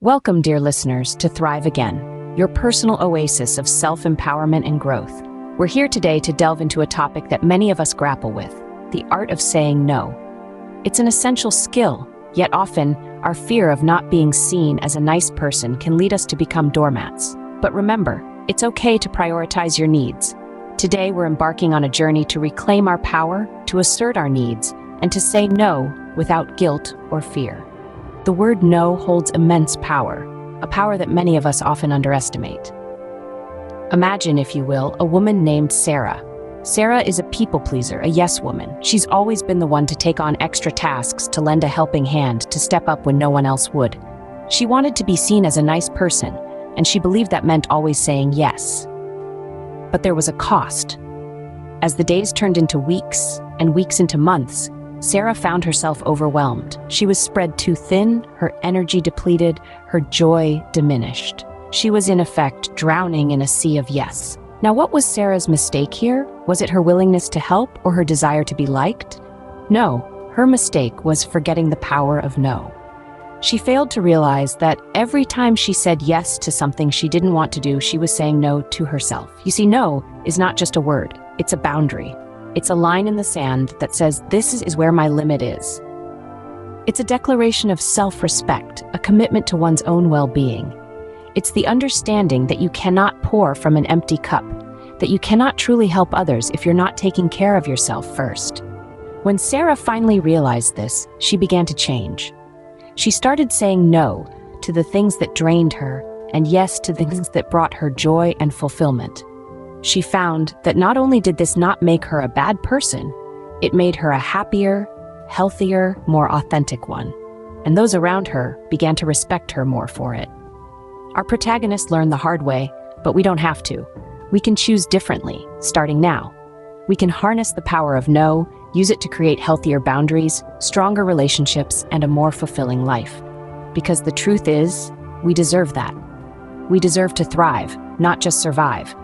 Welcome, dear listeners, to Thrive Again, your personal oasis of self-empowerment and growth. We're here today to delve into a topic that many of us grapple with, the art of saying no. It's an essential skill, yet often, our fear of not being seen as a nice person can lead us to become doormats. But remember, it's okay to prioritize your needs. Today, we're embarking on a journey to reclaim our power, to assert our needs, and to say no without guilt or fear. The word no holds immense power, a power that many of us often underestimate. Imagine, if you will, a woman named Sarah. Sarah is a people pleaser, a yes woman. She's always been the one to take on extra tasks, to lend a helping hand, to step up when no one else would. She wanted to be seen as a nice person, and she believed that meant always saying yes. But there was a cost. As the days turned into weeks, and weeks into months, Sarah found herself overwhelmed. She was spread too thin, her energy depleted, her joy diminished. She was in effect drowning in a sea of yes. Now, what was Sarah's mistake here? Was it her willingness to help or her desire to be liked? No, her mistake was forgetting the power of no. She failed to realize that every time she said yes to something she didn't want to do, she was saying no to herself. You see, no is not just a word, it's a boundary. It's a line in the sand that says, this is where my limit is. It's a declaration of self-respect, a commitment to one's own well-being. It's the understanding that you cannot pour from an empty cup, that you cannot truly help others if you're not taking care of yourself first. When Sarah finally realized this, she began to change. She started saying no to the things that drained her, and yes to the things that brought her joy and fulfillment. She found that not only did this not make her a bad person, it made her a happier, healthier, more authentic one. And those around her began to respect her more for it. Our protagonist learned the hard way, but we don't have to. We can choose differently, starting now. We can harness the power of no, use it to create healthier boundaries, stronger relationships, and a more fulfilling life. Because the truth is, we deserve that. We deserve to thrive, not just survive.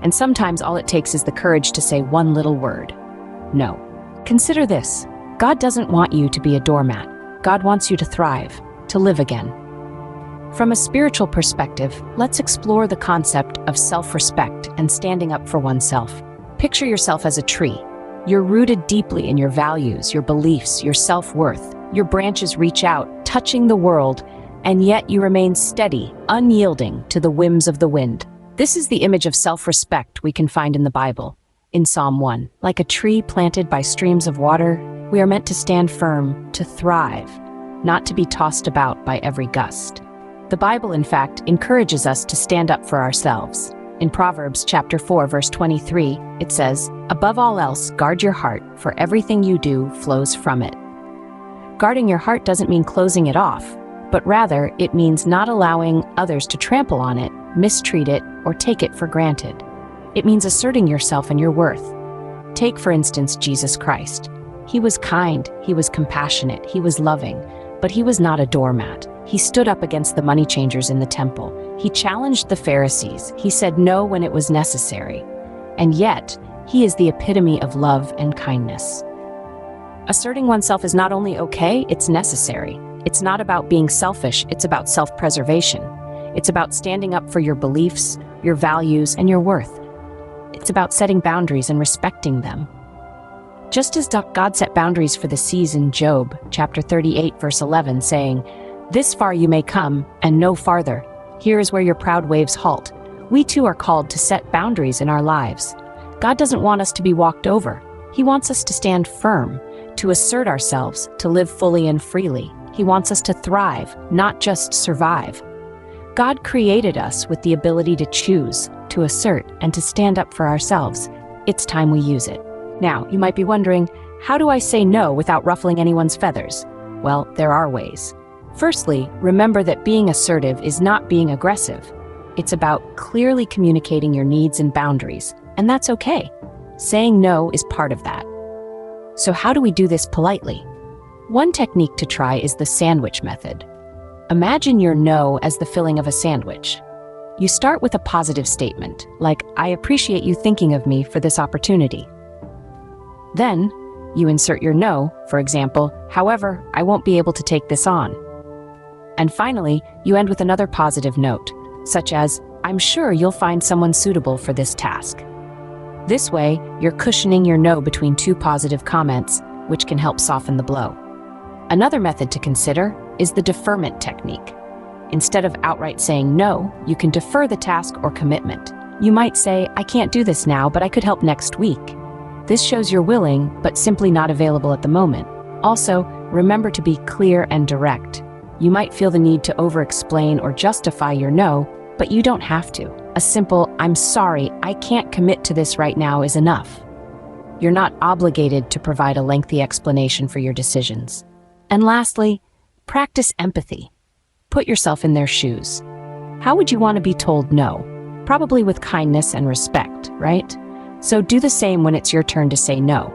And sometimes all it takes is the courage to say one little word: no. Consider this. God doesn't want you to be a doormat. God wants you to thrive, to live again. From a spiritual perspective, let's explore the concept of self-respect and standing up for oneself. Picture yourself as a tree. You're rooted deeply in your values, your beliefs, your self-worth. Your branches reach out, touching the world, and yet you remain steady, unyielding to the whims of the wind. This is the image of self-respect we can find in the Bible. In Psalm 1, like a tree planted by streams of water, we are meant to stand firm, to thrive, not to be tossed about by every gust. The Bible, in fact, encourages us to stand up for ourselves. In Proverbs chapter 4, verse 23, it says, "Above all else, guard your heart, for everything you do flows from it." Guarding your heart doesn't mean closing it off, but rather it means not allowing others to trample on it, mistreat it, or take it for granted. It means asserting yourself and your worth. Take, for instance, Jesus Christ. He was kind, he was compassionate, he was loving, but he was not a doormat. He stood up against the money changers in the temple. He challenged the Pharisees. He said no when it was necessary. And yet, he is the epitome of love and kindness. Asserting oneself is not only okay, it's necessary. It's not about being selfish, it's about self-preservation. It's about standing up for your beliefs, your values, and your worth. It's about setting boundaries and respecting them. Just as God set boundaries for the seas in Job, chapter 38, verse 11, saying, "This far you may come, and no farther. Here is where your proud waves halt." We too are called to set boundaries in our lives. God doesn't want us to be walked over. He wants us to stand firm, to assert ourselves, to live fully and freely. He wants us to thrive, not just survive. God created us with the ability to choose, to assert, and to stand up for ourselves. It's time we use it. Now, you might be wondering, how do I say no without ruffling anyone's feathers? Well, there are ways. Firstly, remember that being assertive is not being aggressive. It's about clearly communicating your needs and boundaries, and that's okay. Saying no is part of that. So how do we do this politely? One technique to try is the sandwich method. Imagine your no as the filling of a sandwich. You start with a positive statement, like, "I appreciate you thinking of me for this opportunity." Then, you insert your no, for example, "However, I won't be able to take this on." And finally, you end with another positive note, such as, "I'm sure you'll find someone suitable for this task." This way, you're cushioning your no between two positive comments, which can help soften the blow. Another method to consider is the deferment technique. Instead of outright saying no, you can defer the task or commitment. You might say, "I can't do this now, but I could help next week." This shows you're willing, but simply not available at the moment. Also, remember to be clear and direct. You might feel the need to over-explain or justify your no, but you don't have to. A simple, "I'm sorry, I can't commit to this right now" is enough. You're not obligated to provide a lengthy explanation for your decisions. And lastly, practice empathy. Put yourself in their shoes. How would you want to be told no? Probably with kindness and respect, right? So do the same when it's your turn to say no.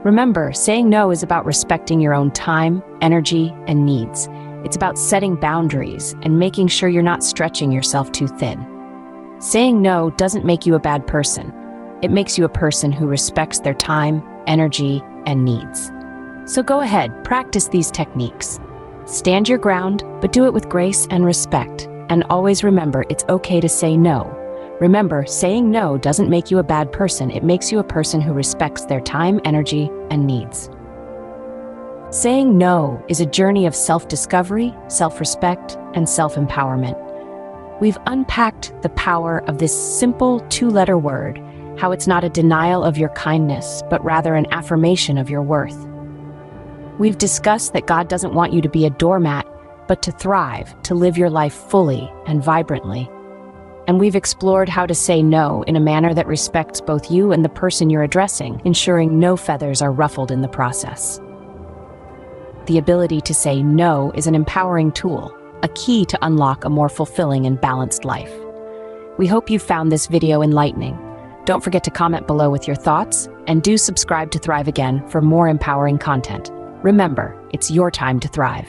Remember, saying no is about respecting your own time, energy, and needs. It's about setting boundaries and making sure you're not stretching yourself too thin. Saying no doesn't make you a bad person. It makes you a person who respects their time, energy, and needs. So go ahead, practice these techniques. Stand your ground, but do it with grace and respect. And always remember, it's okay to say no. Remember, saying no doesn't make you a bad person. It makes you a person who respects their time, energy, and needs. Saying no is a journey of self-discovery, self-respect, and self-empowerment. We've unpacked the power of this simple two-letter word, how it's not a denial of your kindness, but rather an affirmation of your worth. We've discussed that God doesn't want you to be a doormat, but to thrive, to live your life fully and vibrantly. And we've explored how to say no in a manner that respects both you and the person you're addressing, ensuring no feathers are ruffled in the process. The ability to say no is an empowering tool, a key to unlock a more fulfilling and balanced life. We hope you found this video enlightening. Don't forget to comment below with your thoughts, and do subscribe to Thrive Again for more empowering content. Remember, it's your time to thrive.